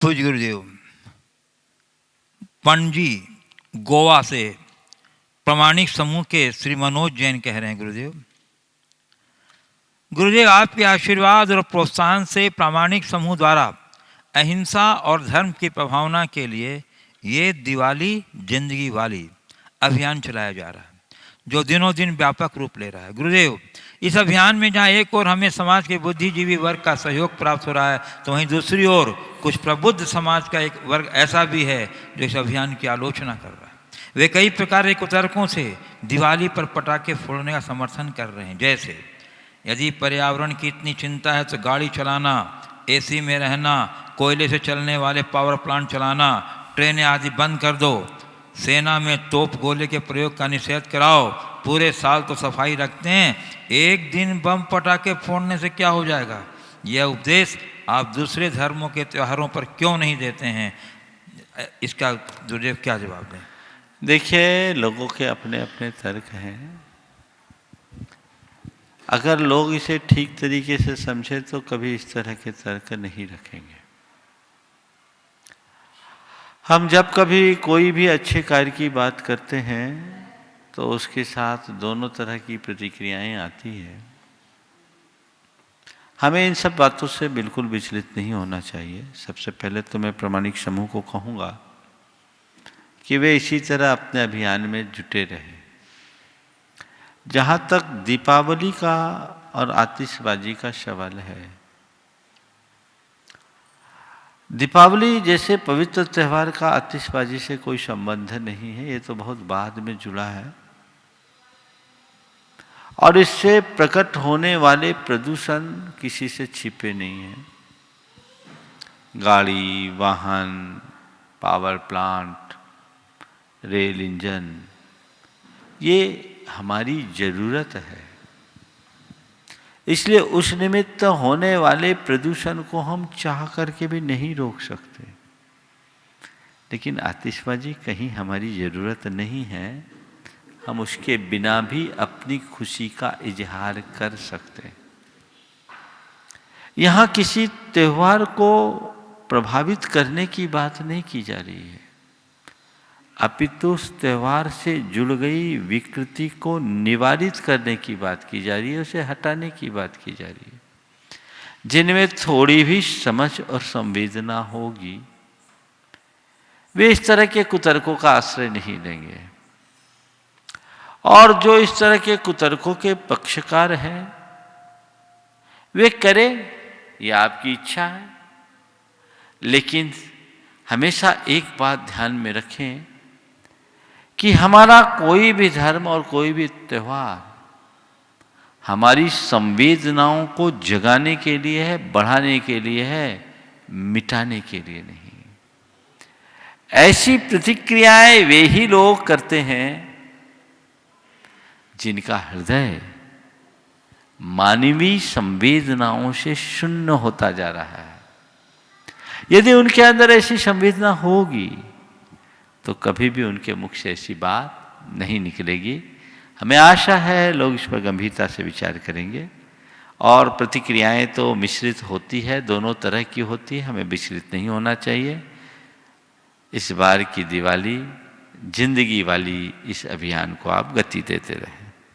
पूज्य गुरुदेव, पणजी गोवा से प्रामाणिक समूह के श्री मनोज जैन कह रहे हैं। गुरुदेव, आपके आशीर्वाद और प्रोत्साहन से प्रामाणिक समूह द्वारा अहिंसा और धर्म की प्रभावना के लिए ये दिवाली जिंदगी वाली अभियान चलाया जा रहा है, जो दिनों दिन व्यापक रूप ले रहा है। गुरुदेव, इस अभियान में जहाँ एक ओर हमें समाज के बुद्धिजीवी वर्ग का सहयोग प्राप्त हो रहा है, तो वहीं दूसरी ओर कुछ प्रबुद्ध समाज का एक वर्ग ऐसा भी है जो इस अभियान की आलोचना कर रहा है। वे कई प्रकार के कुतर्कों से दिवाली पर पटाखे फोड़ने का समर्थन कर रहे हैं। जैसे, यदि पर्यावरण की इतनी चिंता है तो गाड़ी चलाना, एसी में रहना, कोयले से चलने वाले पावर प्लांट चलाना, ट्रेनें आदि बंद कर दो, सेना में तोप गोले के प्रयोग का निषेध कराओ, पूरे साल तो सफाई रखते हैं, एक दिन बम पटाखे फोड़ने से क्या हो जाएगा? यह उपदेश आप दूसरे धर्मों के त्योहारों पर क्यों नहीं देते हैं? इसका गुरुदेव क्या जवाब दें? देखिए, लोगों के अपने अपने तर्क हैं। अगर लोग इसे ठीक तरीके से समझे तो कभी इस तरह के तर्क नहीं रखेंगे। हम जब कभी कोई भी अच्छे कार्य की बात करते हैं तो उसके साथ दोनों तरह की प्रतिक्रियाएं आती है। हमें इन सब बातों से बिल्कुल विचलित नहीं होना चाहिए। सबसे पहले तो मैं प्रामाणिक समूह को कहूँगा कि वे इसी तरह अपने अभियान में जुटे रहे। जहाँ तक दीपावली का और आतिशबाजी का सवाल है, दीपावली जैसे पवित्र त्यौहार का आतिशबाजी से कोई संबंध नहीं है। ये तो बहुत बाद में जुड़ा है और इससे प्रकट होने वाले प्रदूषण किसी से छिपे नहीं हैं। गाड़ी, वाहन, पावर प्लांट, रेल इंजन, ये हमारी जरूरत है। इसलिए उस निमित्त होने वाले प्रदूषण को हम चाह करके भी नहीं रोक सकते। लेकिन आतिशबाजी कहीं हमारी जरूरत नहीं है, हम उसके बिना भी अपनी खुशी का इजहार कर सकते हैं। यहाँ किसी त्योहार को प्रभावित करने की बात नहीं की जा रही है, अपितु उस त्यौहार से जुड़ गई विकृति को निवारित करने की बात की जा रही है, उसे हटाने की बात की जा रही है। जिनमें थोड़ी भी समझ और संवेदना होगी वे इस तरह के कुतर्कों का आश्रय नहीं लेंगे, और जो इस तरह के कुतर्कों के पक्षकार हैं वे करें, यह आपकी इच्छा है। लेकिन हमेशा एक बात ध्यान में रखें कि हमारा कोई भी धर्म और कोई भी त्योहार हमारी संवेदनाओं को जगाने के लिए है, बढ़ाने के लिए है, मिटाने के लिए नहीं। ऐसी प्रतिक्रियाएं वे ही लोग करते हैं जिनका हृदय मानवीय संवेदनाओं से शून्य होता जा रहा है। यदि उनके अंदर ऐसी संवेदना होगी तो कभी भी उनके मुख से ऐसी बात नहीं निकलेगी। हमें आशा है लोग इस पर गंभीरता से विचार करेंगे, और प्रतिक्रियाएं तो मिश्रित होती है, दोनों तरह की होती है, हमें विचलित नहीं होना चाहिए। इस बार की दिवाली जिंदगी वाली इस अभियान को आप गति देते रहें।